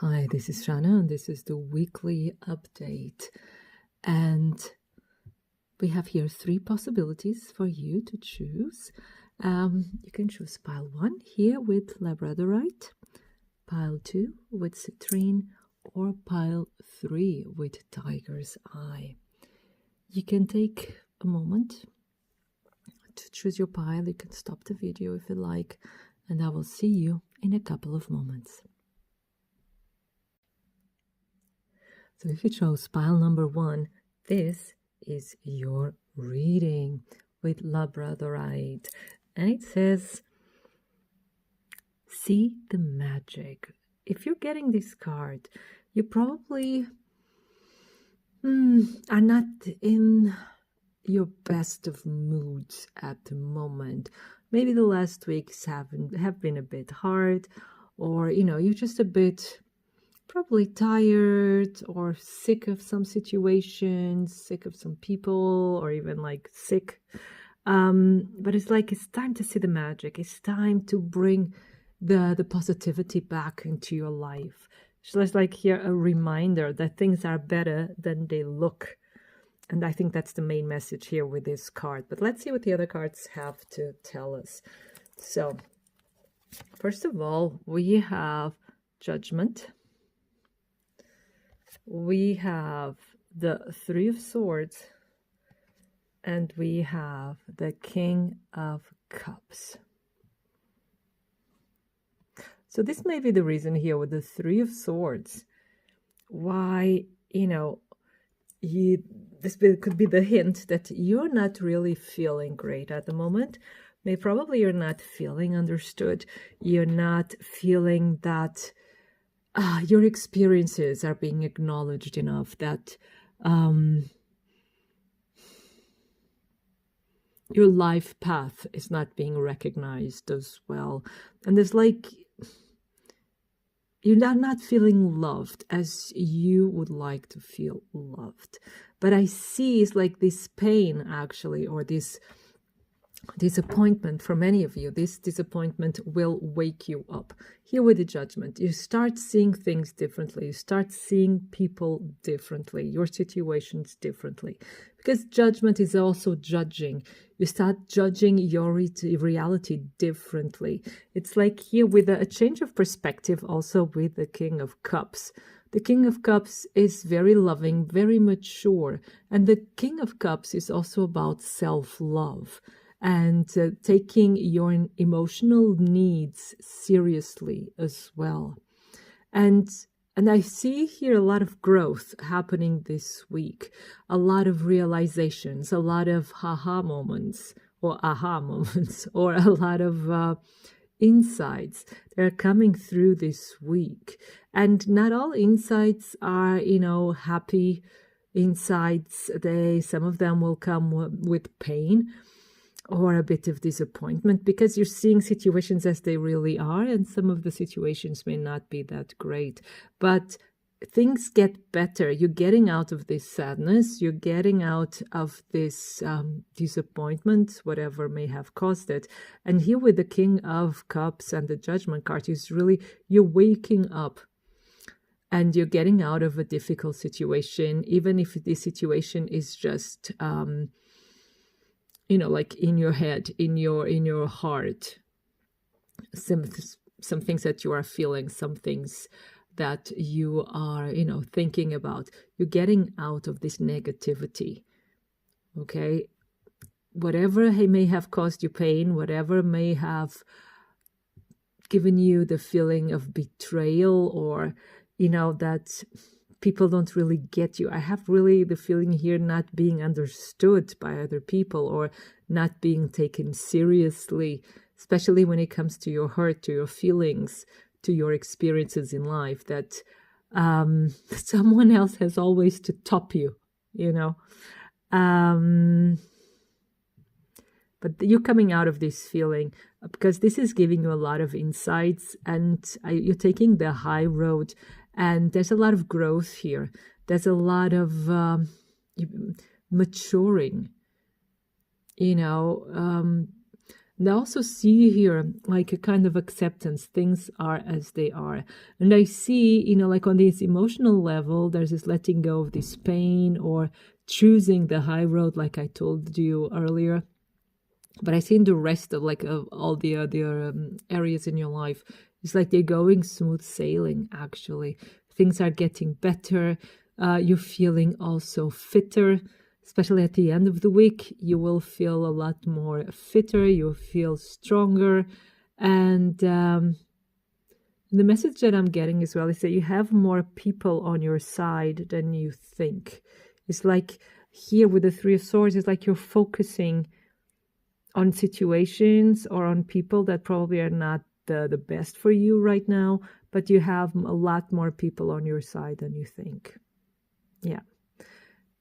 Hi, this is Shannah, and this is the weekly update. And we have here 3 possibilities for you to choose. You can choose pile 1 here with labradorite, pile 2 with citrine, or pile 3 with tiger's eye. You can take a moment to choose your pile. You can stop the video if you like, and I will see you in a couple of moments. So if you chose pile number 1, this is your reading with labradorite. And it says, see the magic. If you're getting this card, you probably are not in your best of moods at the moment. Maybe the last weeks have been a bit hard, or you're just a bit probably tired or sick of some situations, sick of some people, or even like sick. But it's like it's time to see the magic. It's time to bring the positivity back into your life. So it's like here a reminder that things are better than they look. And I think that's the main message here with this card. But let's see what the other cards have to tell us. So, first of all, we have Judgment. We have the 3 of Swords, and we have the King of Cups. So this may be the reason here with the 3 of Swords why, this could be the hint that you're not really feeling great at the moment. Probably you're not feeling understood. You're not feeling that your experiences are being acknowledged enough, that your life path is not being recognized as well. And there's like, you're not feeling loved as you would like to feel loved. But I see it's like this pain actually, or this disappointment for many of you. This disappointment will wake you up. Here with the Judgment, you start seeing things differently. You start seeing people differently, your situations differently. Because Judgment is also judging. You start judging your reality differently. It's like here with a change of perspective also with the King of Cups. The King of Cups is very loving, very mature. And the King of Cups is also about self-love and taking your emotional needs seriously as well. And I see here a lot of growth happening this week, a lot of realizations, a lot of aha moments, or a lot of insights that are coming through this week. And not all insights are, happy insights. Some of them will come with pain or a bit of disappointment, because you're seeing situations as they really are, and some of the situations may not be that great. But things get better. You're getting out of this sadness. You're getting out of this disappointment, whatever may have caused it. And here with the King of Cups and the Judgment card is really, you're waking up. And you're getting out of a difficult situation, even if this situation is just like in your head, in your heart, some things that you are feeling, some things that you are, thinking about. You're getting out of this negativity, okay? Whatever may have caused you pain, whatever may have given you the feeling of betrayal, or, that people don't really get you. I have really the feeling here not being understood by other people, or not being taken seriously, especially when it comes to your hurt, to your feelings, to your experiences in life, that someone else has always to top you, But you're coming out of this feeling, because this is giving you a lot of insights, and you're taking the high road. And there's a lot of growth here. There's a lot of maturing, And I also see here like a kind of acceptance. Things are as they are. And I see, like on this emotional level, there's this letting go of this pain or choosing the high road, like I told you earlier. But I see in the rest of of all the other areas in your life, it's like they're going smooth sailing, actually. Things are getting better. You're feeling also fitter, especially at the end of the week. You will feel a lot more fitter. You'll feel stronger. And the message that I'm getting as well is that you have more people on your side than you think. It's like here with the Three of Swords, it's like you're focusing on situations or on people that probably are not the best for you right now, but you have a lot more people on your side than you think. Yeah.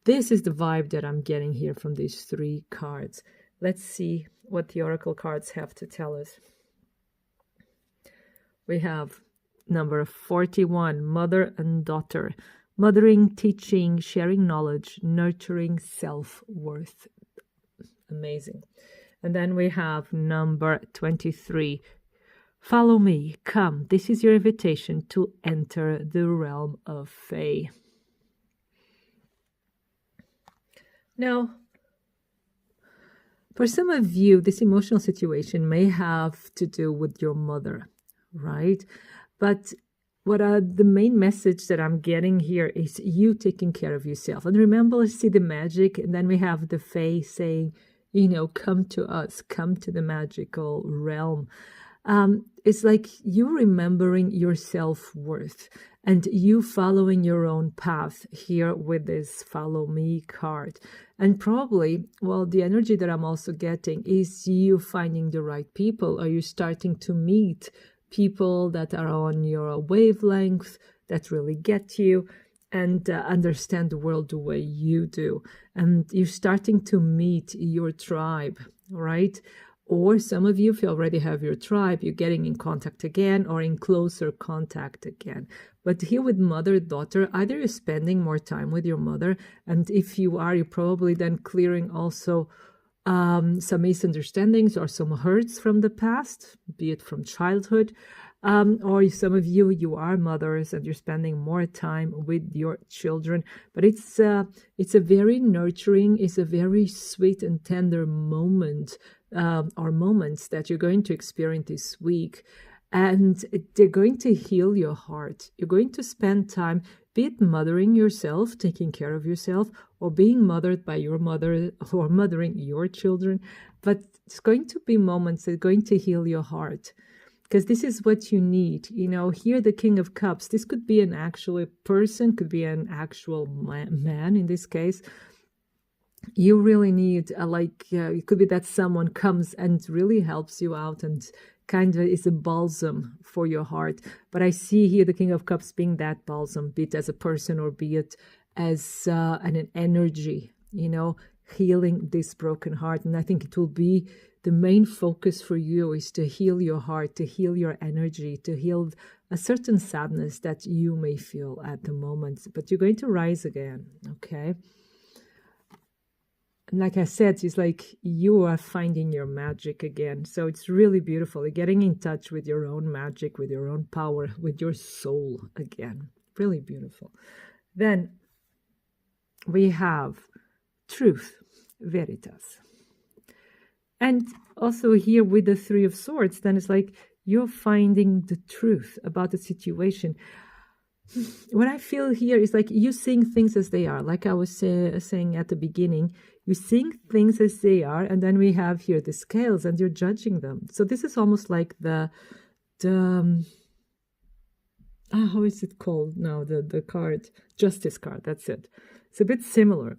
This is the vibe that I'm getting here from these three cards. Let's see what the oracle cards have to tell us. We have number 41, mother and daughter. Mothering, teaching, sharing knowledge, nurturing self-worth. Amazing. And then we have number 23. Follow me, come. This is your invitation to enter the realm of Fae. Now, for some of you, this emotional situation may have to do with your mother, right? But what the main message that I'm getting here is you taking care of yourself. And remember, see the magic, and then we have the Fae saying, come to us, come to the magical realm. It's like you remembering your self-worth and you following your own path here with this follow me card. And probably, well, the energy that I'm also getting is you finding the right people. Are you starting to meet people that are on your wavelength, that really get you and understand the world the way you do? And you're starting to meet your tribe, right? Or some of you, if you already have your tribe, you're getting in contact again or in closer contact again. But here with mother, daughter, either you're spending more time with your mother, and if you are, you're probably then clearing also some misunderstandings or some hurts from the past, be it from childhood, or some of you are mothers and you're spending more time with your children. But it's a very nurturing, it's a very sweet and tender moment or moments that you're going to experience this week. And they're going to heal your heart. You're going to spend time, be it mothering yourself, taking care of yourself, or being mothered by your mother or mothering your children. But it's going to be moments that are going to heal your heart. Because this is what you need. Here the King of Cups, this could be an actual person, could be an actual man in this case. You really need, it could be that someone comes and really helps you out and kind of is a balsam for your heart. But I see here the King of Cups being that balsam, be it as a person or be it as an energy, healing this broken heart. And I think it will be the main focus for you is to heal your heart, to heal your energy, to heal a certain sadness that you may feel at the moment. But you're going to rise again, okay? Like I said, it's like you are finding your magic again. So it's really beautiful. You're getting in touch with your own magic, with your own power, with your soul again. Really beautiful. Then we have truth, veritas. And also here with the Three of Swords, then it's like you're finding the truth about the situation. What I feel here is like you seeing things as they are. Like I was saying at the beginning, you're seeing things as they are, and then we have here the scales, and you're judging them. So this is almost like the how is it called now? The card, Justice card. That's it. It's a bit similar.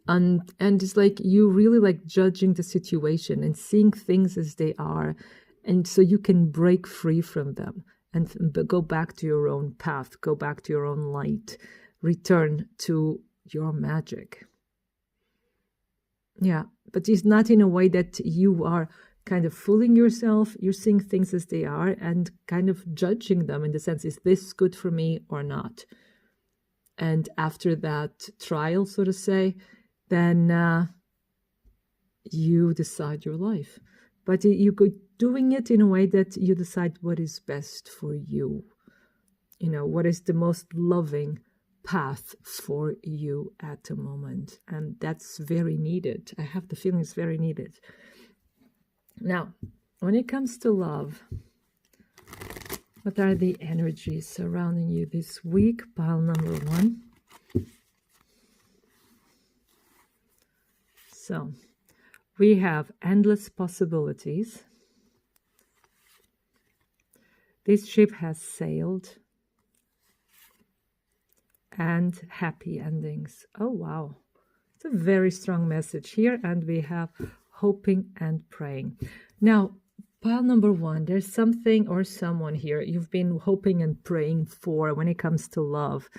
And it's like you really like judging the situation and seeing things as they are, and so you can break free from them and go back to your own path, go back to your own light, return to your magic. Yeah, but it's not in a way that you are kind of fooling yourself. You're seeing things as they are and kind of judging them in the sense, is this good for me or not? And after that trial, so to say, then you decide your life. but you go doing it in a way that you decide what is best for you. What is the most loving path for you at the moment. And that's very needed. I have the feeling it's very needed. Now, when it comes to love, what are the energies surrounding you this week? Pile number 1. So, we have endless possibilities. This ship has sailed. And happy endings. Oh, wow. It's a very strong message here. And we have hoping and praying. Now, pile number 1, there's something or someone here you've been hoping and praying for when it comes to love.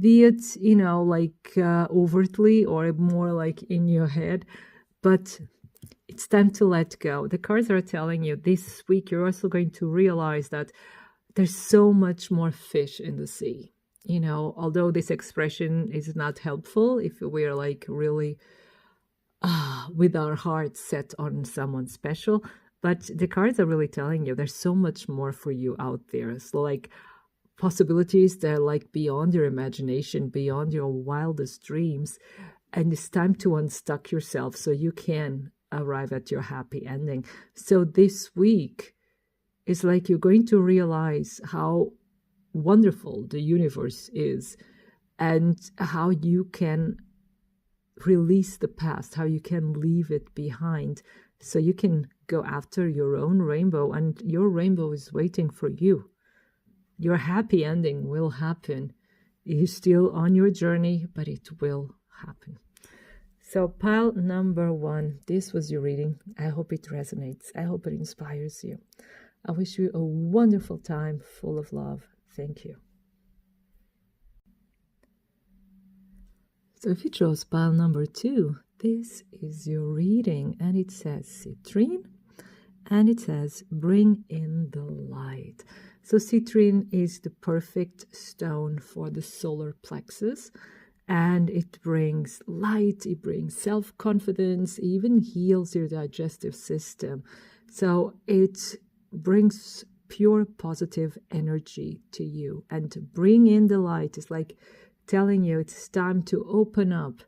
Be it, overtly or more like in your head. But it's time to let go. The cards are telling you this week you're also going to realize that there's so much more fish in the sea. Although this expression is not helpful if we're like really with our hearts set on someone special, but the cards are really telling you there's so much more for you out there. So like possibilities that are like beyond your imagination, beyond your wildest dreams. And it's time to unstuck yourself so you can arrive at your happy ending. So this week is like you're going to realize how wonderful the universe is and how you can release the past, how you can leave it behind so you can go after your own rainbow, and your rainbow is waiting for you. Your happy ending will happen. You're still on your journey, but it will happen. So pile number 1, this was your reading. I hope it resonates. I hope it inspires you. I wish you a wonderful time full of love. Thank you. So if you chose pile number 2, this is your reading, and it says citrine, and it says bring in the light. So citrine is the perfect stone for the solar plexus, and it brings light, it brings self-confidence, even heals your digestive system. So it brings pure positive energy to you. And to bring in the light is like telling you it's time to open up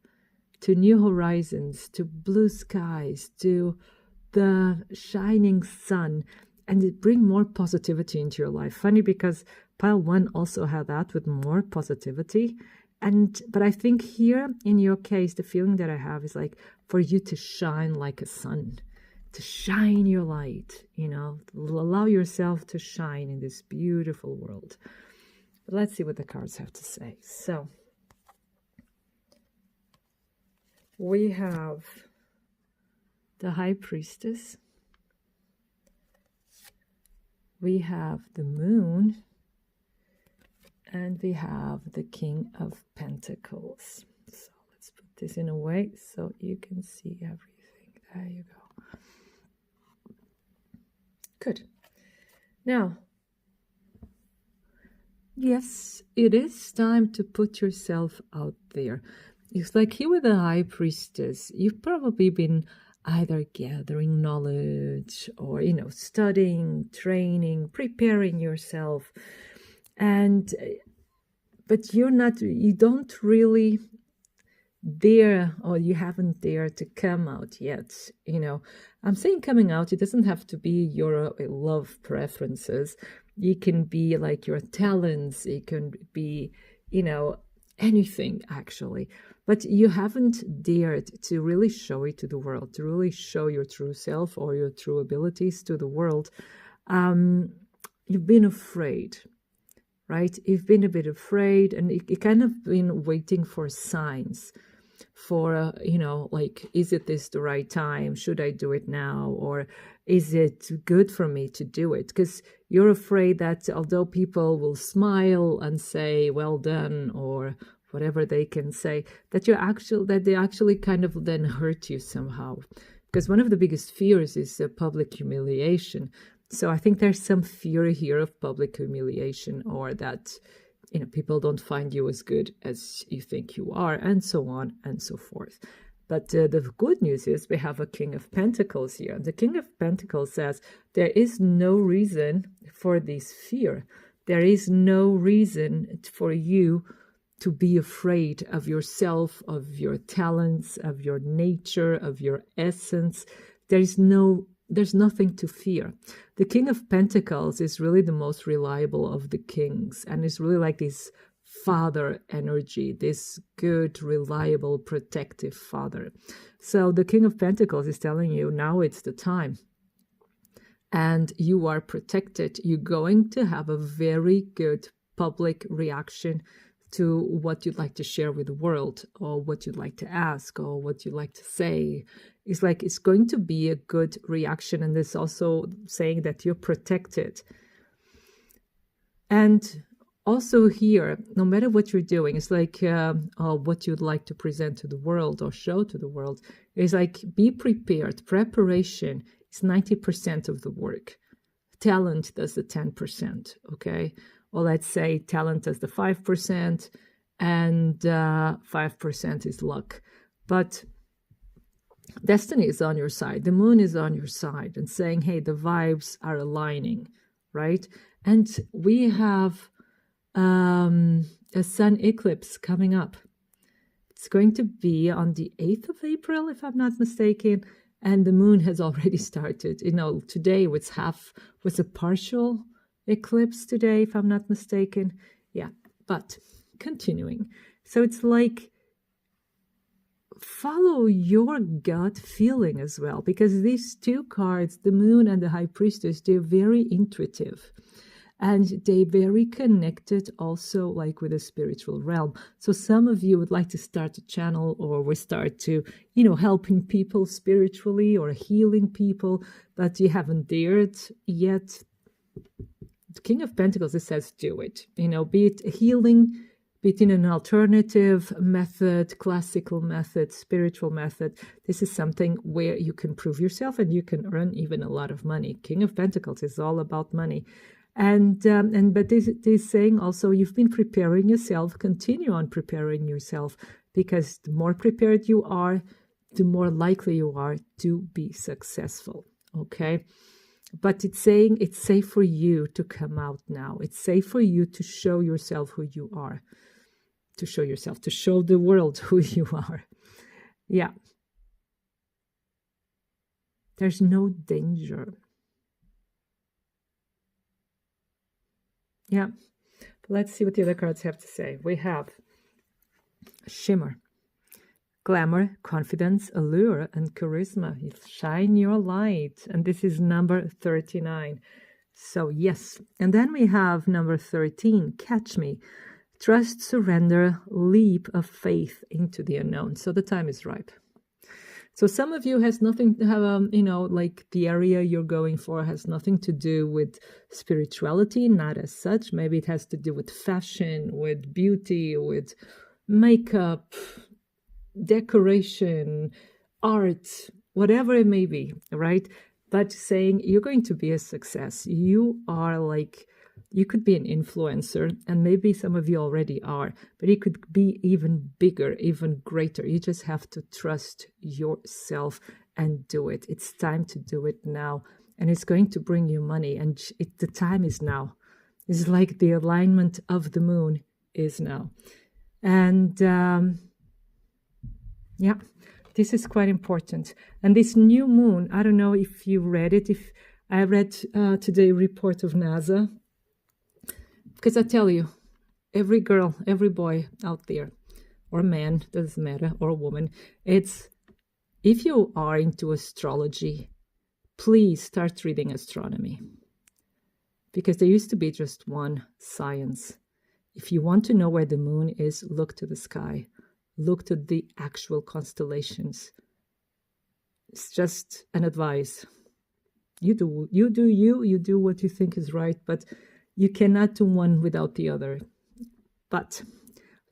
to new horizons, to blue skies, to the shining sun, and bring more positivity into your life. Funny because pile 1 also had that with more positivity. But I think here in your case, the feeling that I have is like for you to shine like a sun, to shine your light, allow yourself to shine in this beautiful world. But let's see what the cards have to say. So we have the High Priestess. We have the Moon. And we have the King of Pentacles. So let's put this in a way so you can see everything. There you go. Good. Now, yes, it is time to put yourself out there. It's like here with the High Priestess, you've probably been either gathering knowledge or, studying, training, preparing yourself. But you don't really dare, or you haven't dared to come out yet. I'm saying coming out, it doesn't have to be your love preferences. It can be like your talents. It can be, anything actually. But you haven't dared to really show it to the world, to really show your true self or your true abilities to the world. You've been afraid, right? You've been a bit afraid, and you kind of been waiting for signs for, is it this the right time? Should I do it now? Or is it good for me to do it? Because you're afraid that although people will smile and say, well done, or whatever they can say, that they actually kind of then hurt you somehow. Because one of the biggest fears is public humiliation. So I think there's some fear here of public humiliation, or that, people don't find you as good as you think you are, and so on and so forth. But the good news is we have a King of Pentacles here. The King of Pentacles says there is no reason for this fear. There is no reason for you to be afraid of yourself, of your talents, of your nature, of your essence. There's nothing to fear. The King of Pentacles is really the most reliable of the kings, and it's really like this father energy, this good, reliable, protective father. So the King of Pentacles is telling you now it's the time. And you are protected. You're going to have a very good public reaction to what you'd like to share with the world, or what you'd like to ask, or what you'd like to say. It's like it's going to be a good reaction. And it's also saying that you're protected. And also here, no matter what you're doing, it's like what you'd like to present to the world or show to the world. It's like be prepared. Preparation is 90% of the work. Talent does the 10%, okay? Or let's say talent does the 5% and 5% is luck. But destiny is on your side. The moon is on your side and saying, hey, the vibes are aligning, right? And we have a sun eclipse coming up. It's going to be on the 8th of April, if I'm not mistaken. And the moon has already started. You know, today was a partial eclipse today, if I'm not mistaken. Yeah, but continuing. So it's like follow your gut feeling as well, because these two cards, the moon and the high priestess, they're very intuitive. And they're very connected also like with the spiritual realm. So some of you would like to start a channel, or we start to, helping people spiritually or healing people, but you haven't dared yet. The King of Pentacles, it says do it. Be it healing, be it in an alternative method, classical method, spiritual method. This is something where you can prove yourself and you can earn even a lot of money. King of Pentacles is all about money. But this is saying also you've been preparing yourself, continue on preparing yourself, because the more prepared you are, the more likely you are to be successful, okay? But it's saying it's safe for you to come out now. It's safe for you to show yourself who you are, to show the world who you are. Yeah. There's no danger. Yeah, let's see what the other cards have to say. We have shimmer, glamour, confidence, allure, and charisma. You shine your light. And this is number 39. So yes. And then we have number 13, catch me, trust, surrender, leap of faith into the unknown. So the time is ripe. So some of you has nothing to have, like the area you're going for has nothing to do with spirituality, not as such. Maybe it has to do with fashion, with beauty, with makeup, decoration, art, whatever it may be, right? But saying you're going to be a success. You are like, you could be an influencer, and maybe some of you already are, but it could be even bigger, even greater. You just have to trust yourself and do it. It's time to do it now, and it's going to bring you money, and the time is now. It's like the alignment of the moon is now. And yeah, this is quite important. And this new moon, I don't know if you read it. If I read today a report of NASA, because I tell you, every girl, every boy out there, or man, doesn't matter, or a woman, it's, if you are into astrology, please start reading astronomy. Because there used to be just one science. If you want to know where the moon is, look to the sky. Look to the actual constellations. It's just an advice. You do what you think is right, but you cannot do one without the other. But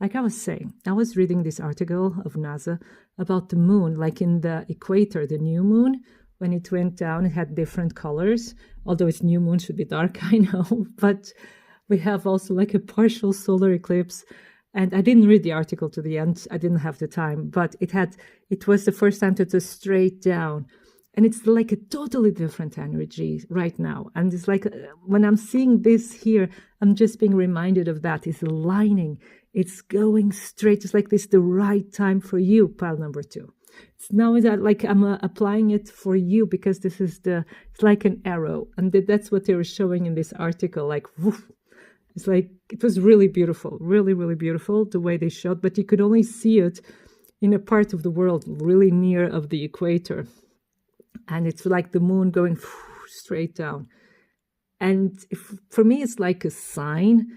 like I was saying, I was reading this article of NASA about the moon, like in the equator, the new moon, when it went down, it had different colors. Although its new moon should be dark, I know. But we have also like a partial solar eclipse. And I didn't read the article to the end. I didn't have the time, but it was the first time to straight down. And it's like a totally different energy right now. And it's like when I'm seeing this here, I'm just being reminded of that. It's aligning. It's going straight. It's like this the right time for you, pile number 2. It's now that like I'm applying it for you because this is it's like an arrow. And that's what they were showing in this article. Like, woof. It's like, it was really beautiful, really, really beautiful the way they showed, but you could only see it in a part of the world really near of the equator. And it's like the moon going straight down. And for me, it's like a sign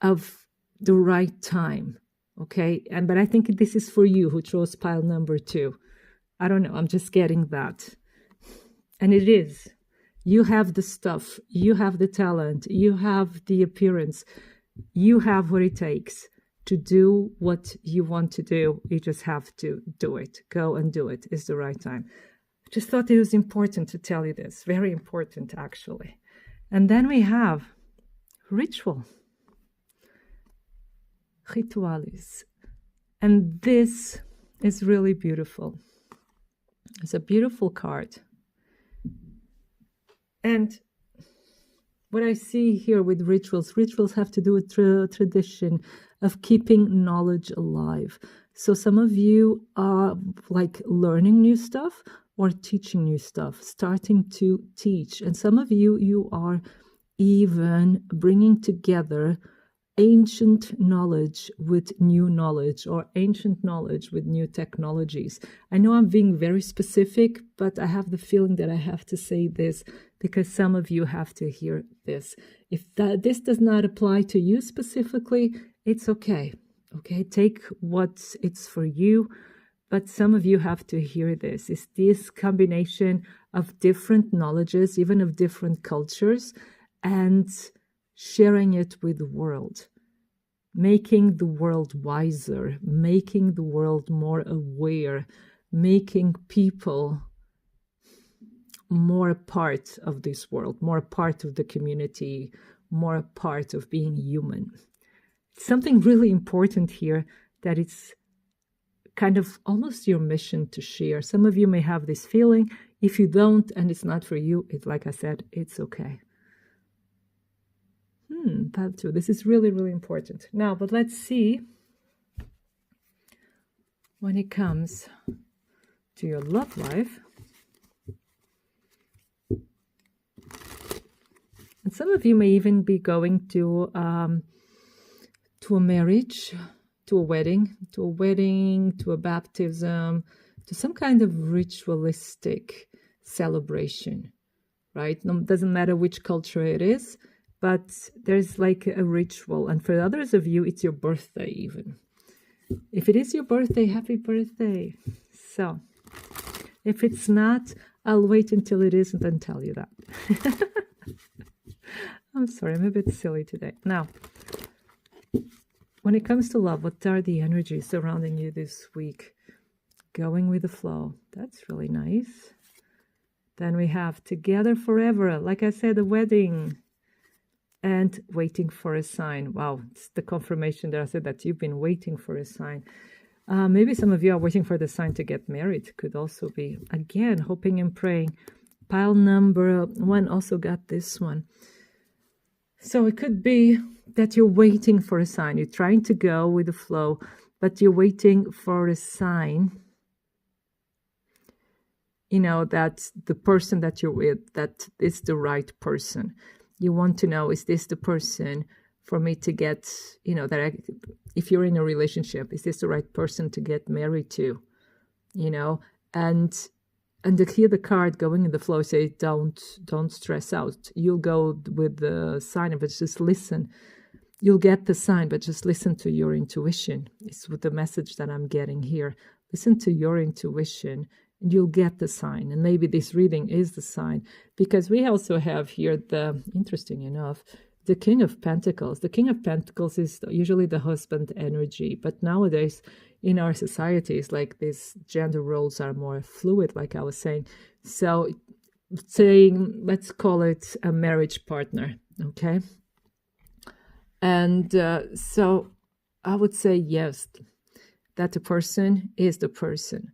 of the right time. Okay. But I think this is for you who chose pile number 2. I don't know. I'm just getting that. And it is. You have the stuff. You have the talent. You have the appearance. You have what it takes to do what you want to do. You just have to do it. Go and do it. It's the right time. Just thought it was important to tell you this. Very important, actually. And then we have ritual. Ritualis. And this is really beautiful. It's a beautiful card. And what I see here with rituals have to do with tradition of keeping knowledge alive. So some of you are like learning new stuff or teaching new stuff, starting to teach. And some of you are even bringing together ancient knowledge with new knowledge, or ancient knowledge with new technologies. I know I'm being very specific, but I have the feeling that I have to say this because some of you have to hear this. If this does not apply to you specifically, it's okay. Okay, take what it's for you, but some of you have to hear this. It's this combination of different knowledges, even of different cultures, and sharing it with the world, making the world wiser, making the world more aware, making people more a part of this world, more a part of the community, more a part of being human. Something really important here that it's kind of almost your mission to share. Some of you may have this feeling. If you don't and it's not for you, it's like I said, it's okay. Pile 2. This is really, really important. Now, but let's see when it comes to your love life. And some of you may even be going to a marriage, to a wedding, to a baptism, to some kind of ritualistic celebration, right? No, doesn't matter which culture it is, but there's like a ritual. And for others of you, it's your birthday even. If it is your birthday, happy birthday. So if it's not, I'll wait until it is and then tell you that. I'm sorry, I'm a bit silly today. Now, when it comes to love, what are the energies surrounding you this week? Going with the flow. That's really nice. Then we have together forever. Like I said, a wedding. And waiting for a sign. Wow, it's the confirmation that I said that you've been waiting for a sign. Maybe some of you are waiting for the sign to get married. Could also be. Again, hoping and praying. Pile number 1 also got this one. So it could be that you're waiting for a sign. You're trying to go with the flow, but you're waiting for a sign. You know, that the person that you're with, that is the right person. You want to know, is this the person for me to get, you know, if you're in a relationship, is this the right person to get married to? You know, and to hear the card going in the flow, say, don't stress out. You'll go with the sign, but just listen. You'll get the sign, but just listen to your intuition. It's with the message that I'm getting here. Listen to your intuition. And you'll get the sign. And maybe this reading is the sign. Because we also have here interesting enough, the King of Pentacles. The King of Pentacles is usually the husband energy. But nowadays, in our societies, like these gender roles are more fluid, like I was saying. So let's call it a marriage partner, okay? And so I would say yes, that the person is the person.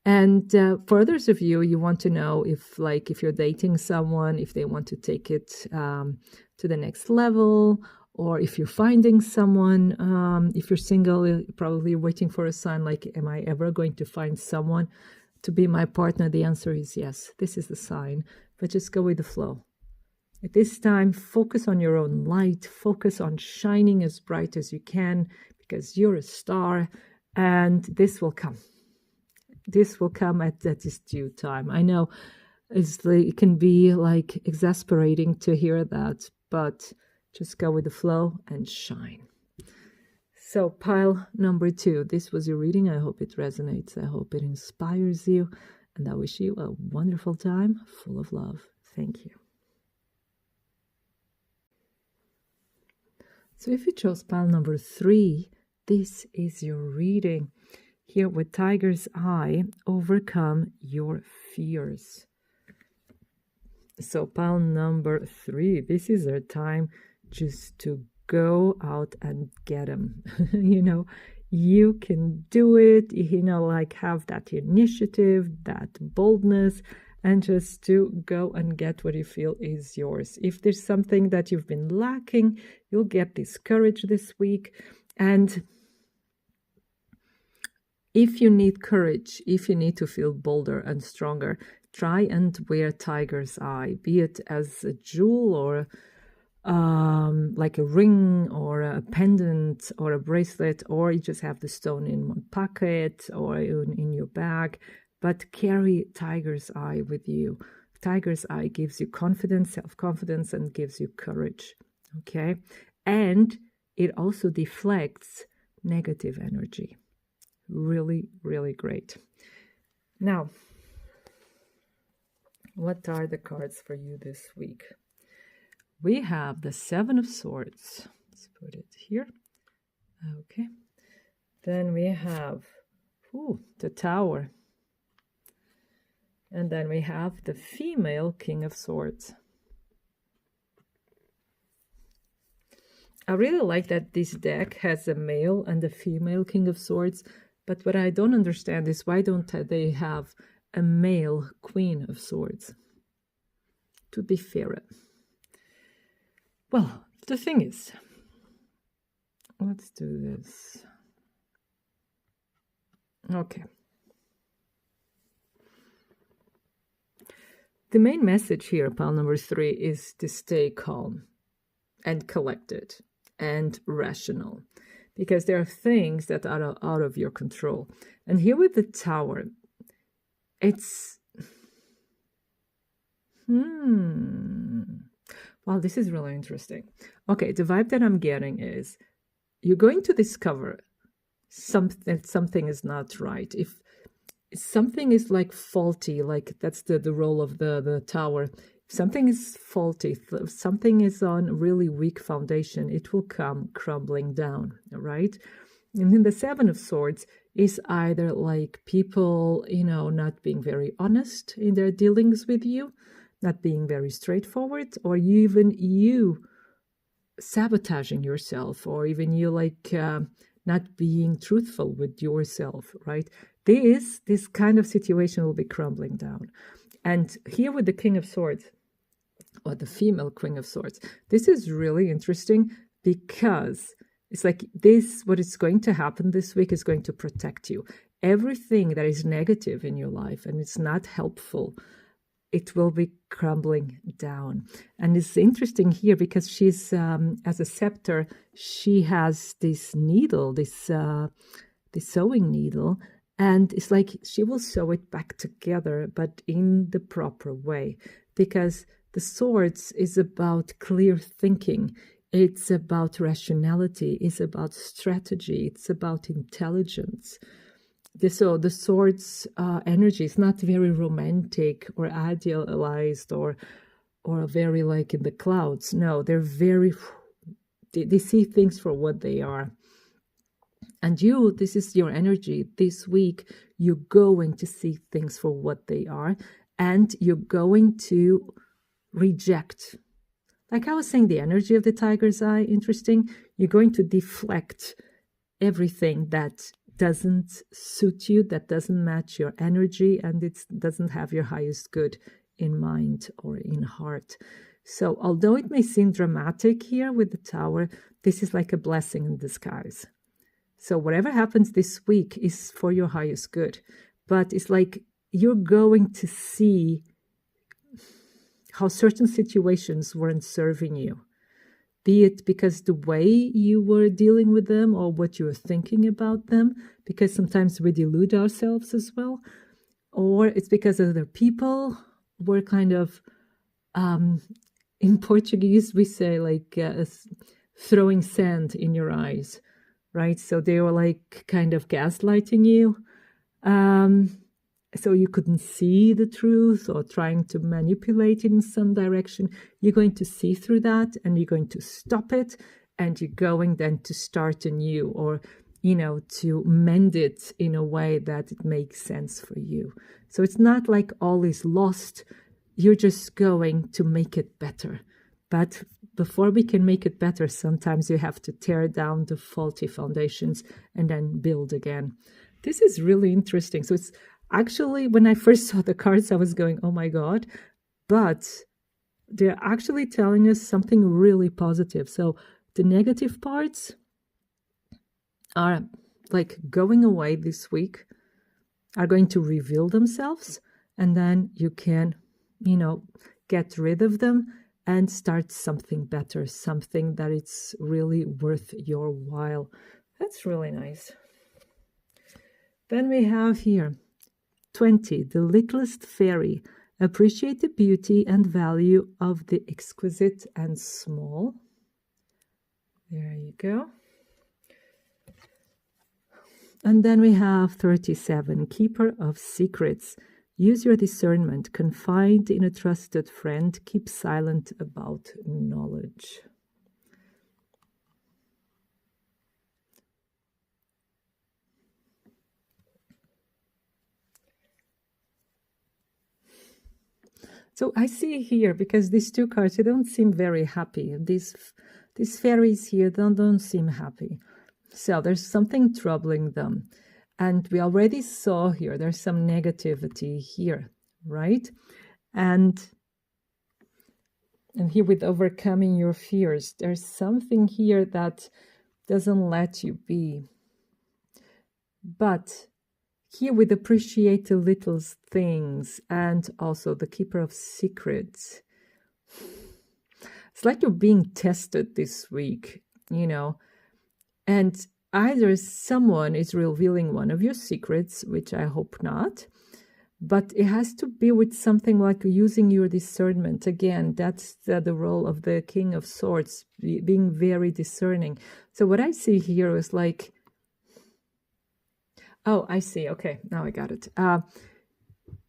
And for others of you, you want to know if you're dating someone, if they want to take it to the next level, or if you're finding someone. If you're single, probably you're waiting for a sign like, am I ever going to find someone to be my partner? The answer is yes. This is the sign, but just go with the flow. At this time, focus on your own light, focus on shining as bright as you can, because you're a star, and this will come. This will come at its due time. I know it can be like exasperating to hear that, but just go with the flow and shine. So pile number 2, this was your reading. I hope it resonates. I hope it inspires you. And I wish you a wonderful time full of love. Thank you. So if you chose pile number 3, this is your reading. Here with Tiger's Eye, overcome your fears. So pile number 3, this is our time just to go out and get them. You can do it, like have that initiative, that boldness, and just to go and get what you feel is yours. If there's something that you've been lacking, you'll get this courage this week. And if you need courage, if you need to feel bolder and stronger, try and wear Tiger's Eye, be it as a jewel or like a ring or a pendant or a bracelet, or you just have the stone in one pocket or in your bag, but carry Tiger's Eye with you. Tiger's Eye gives you confidence, self-confidence, and gives you courage, okay? And it also deflects negative energy. Really, really great. Now, what are the cards for you this week? We have the 7 of Swords. Let's put it here. Okay. Then we have the Tower. And then we have the female King of Swords. I really like that this deck has a male and a female King of Swords. But what I don't understand is why don't they have a male Queen of Swords? To be fair. Well, the thing is, let's do this. Okay. The main message here, pile number 3, is to stay calm and collected and rational, because there are things that are out of your control. And here with the Tower, it's... Wow, this is really interesting. Okay, the vibe that I'm getting is you're going to discover something is not right. If something is like faulty, like that's the role of the Tower. If something is faulty, if something is on really weak foundation, it will come crumbling down, right? And then the 7 of Swords is either like people, not being very honest in their dealings with you, not being very straightforward, or even you sabotaging yourself, or even you not being truthful with yourself, right? This kind of situation will be crumbling down. And here with the King of Swords, or the female Queen of Swords, this is really interesting because it's like this, what is going to happen this week is going to protect you. Everything that is negative in your life and it's not helpful, it will be crumbling down. And it's interesting here because she's, as a scepter, she has this needle, this sewing needle, and it's like she will sew it back together, but in the proper way, because the Swords is about clear thinking. It's about rationality. It's about strategy. It's about intelligence. So the Swords energy is not very romantic or idealized or very like in the clouds. No, they're very, they see things for what they are. And this is your energy. This week, you're going to see things for what they are, and you're going to reject. Like I was saying, the energy of the Tiger's Eye, interesting. You're going to deflect everything that doesn't suit you, that doesn't match your energy, and it doesn't have your highest good in mind or in heart. So although it may seem dramatic here with the Tower, this is like a blessing in disguise. So whatever happens this week is for your highest good. But it's like you're going to see how certain situations weren't serving you, be it because the way you were dealing with them or what you were thinking about them, because sometimes we delude ourselves as well, or it's because other people were kind of, in Portuguese, we say like throwing sand in your eyes, right? So they were like kind of gaslighting you. So you couldn't see the truth or trying to manipulate it in some direction. You're going to see through that and you're going to stop it, and you're going then to start anew, or, to mend it in a way that it makes sense for you. So it's not like all is lost. You're just going to make it better. But before we can make it better, sometimes you have to tear down the faulty foundations and then build again. This is really interesting. So it's actually, when I first saw the cards, I was going, oh my God, but they're actually telling us something really positive. So the negative parts are like going away this week, are going to reveal themselves, and then you can, get rid of them and start something better, something that it's really worth your while. That's really nice. Then we have here 20, the littlest fairy. Appreciate the beauty and value of the exquisite and small. There you go. And then we have 37, keeper of secrets. Use your discernment. Confide in a trusted friend. Keep silent about knowledge. So I see here, because these two cards, they don't seem very happy. These fairies here don't seem happy. So there's something troubling them. And we already saw here, there's some negativity here, right? And here with overcoming your fears, there's something here that doesn't let you be. But here with appreciate the little things, and also the keeper of secrets. It's like you're being tested this week, and either someone is revealing one of your secrets, which I hope not, but it has to be with something like using your discernment. Again, that's the role of the King of Swords, being very discerning. So what I see here is like, oh, I see. Okay, now I got it.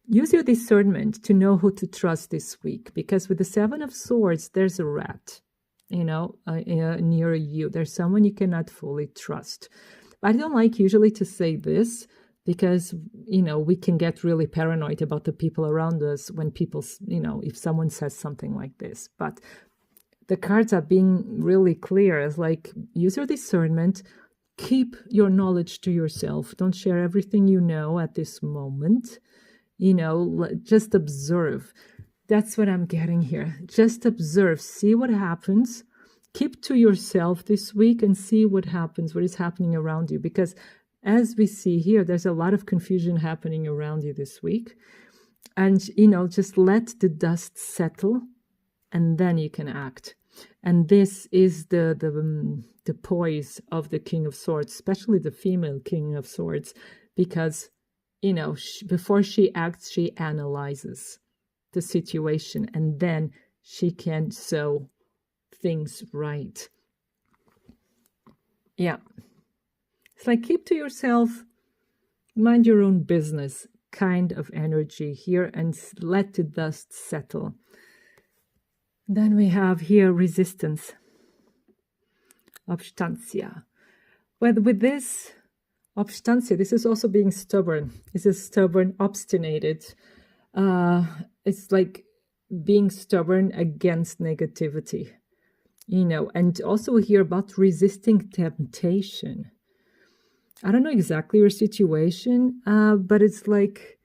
Use your discernment to know who to trust this week, because with the Seven of Swords, there's a rat, near you. There's someone you cannot fully trust. I don't like usually to say this because, we can get really paranoid about the people around us when people, if someone says something like this. But the cards are being really clear. It's like, use your discernment. Keep your knowledge to yourself. Don't share everything you know at this moment. Just observe. That's what I'm getting here. Just observe. See what happens. Keep to yourself this week and see what happens, what is happening around you. Because as we see here, there's a lot of confusion happening around you this week. And, just let the dust settle, and then you can act. And this is the poise of the King of Swords, especially the female King of Swords, because, before she acts, she analyzes the situation, and then she can sew things right. Yeah. It's like, keep to yourself, mind your own business kind of energy here, and let the dust settle. Then we have here resistance, obstancia. Well, with this obstancia, this is also being stubborn. This is stubborn, obstinated. It's like being stubborn against negativity, and also here about resisting temptation. I don't know exactly your situation, but it's like,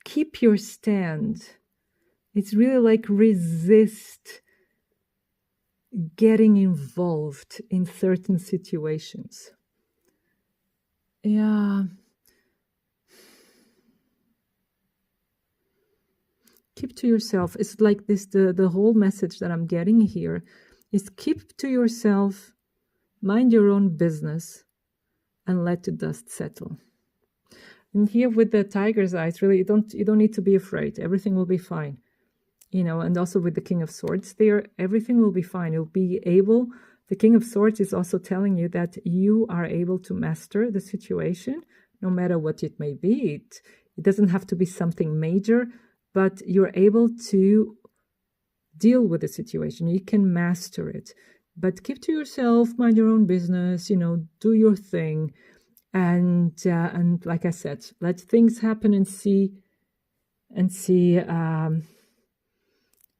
keep your stand. It's really like resist getting involved in certain situations. Yeah. Keep to yourself. It's like this, the whole message that I'm getting here is keep to yourself, mind your own business, and let the dust settle. And here with the tiger's eyes, really, you don't need to be afraid. Everything will be fine. And also with the King of Swords there, everything will be fine. You'll be able, the King of Swords is also telling you that you are able to master the situation, no matter what it may be. It doesn't have to be something major, but you're able to deal with the situation. You can master it. But keep to yourself, mind your own business, do your thing. And like I said, let things happen and see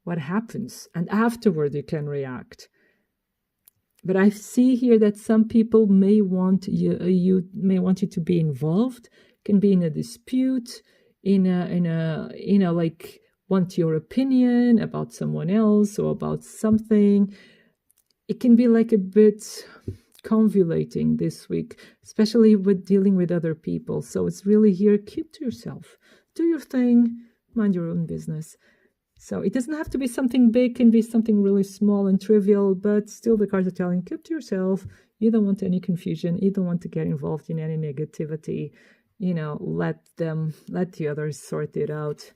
what happens, and afterward you can react. But I see here that some people may want you to be involved, can be in a dispute, like want your opinion about someone else or about something. It can be like a bit convoluting this week, especially with dealing with other people. So it's really here, keep to yourself, do your thing, mind your own business. So it doesn't have to be something big, it can be something really small and trivial, but still the cards are telling, keep to yourself. You don't want any confusion. You don't want to get involved in any negativity. Let the others sort it out,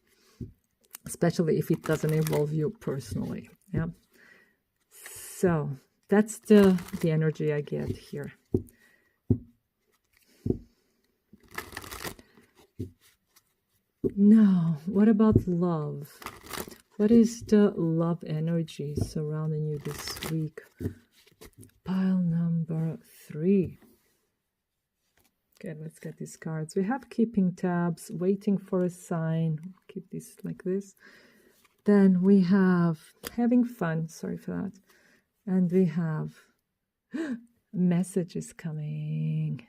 especially if it doesn't involve you personally. Yeah. So that's the energy I get here. Now, what about love? What is the love energy surrounding you this week? Pile number 3. Okay, let's get these cards. We have keeping tabs, waiting for a sign. Keep this like this. Then we have having fun. Sorry for that. And we have messages coming.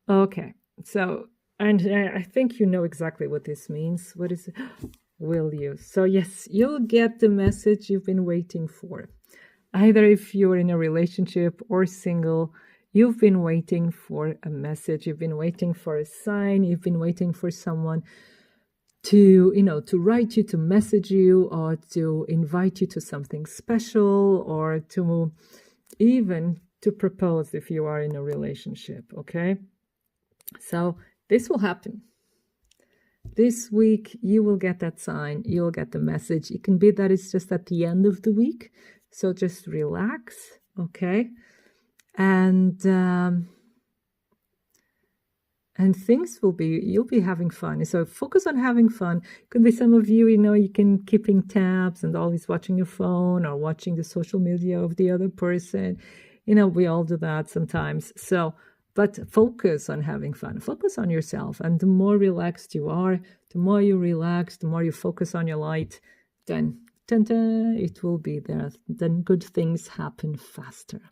Okay, so, and I think you know exactly what this means. What is it? Will you? So yes, you'll get the message you've been waiting for. Either if you're in a relationship or single, you've been waiting for a message, you've been waiting for a sign, you've been waiting for someone to, to write you, to message you, or to invite you to something special, or to even to propose if you are in a relationship, okay? So this will happen. This week, you will get that sign, you'll get the message. It can be that it's just at the end of the week, so just relax, okay? And things will be, you'll be having fun. So focus on having fun. Could be some of you, you can keeping tabs and always watching your phone or watching the social media of the other person. We all do that sometimes. So, but focus on having fun. Focus on yourself. And the more relaxed you are, the more you relax, the more you focus on your light, then it will be there. Then good things happen faster.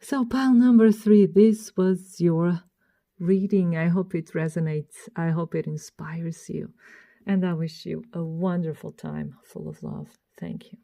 So pile number 3, this was your reading. I hope it resonates. I hope it inspires you. And I wish you a wonderful time full of love. Thank you.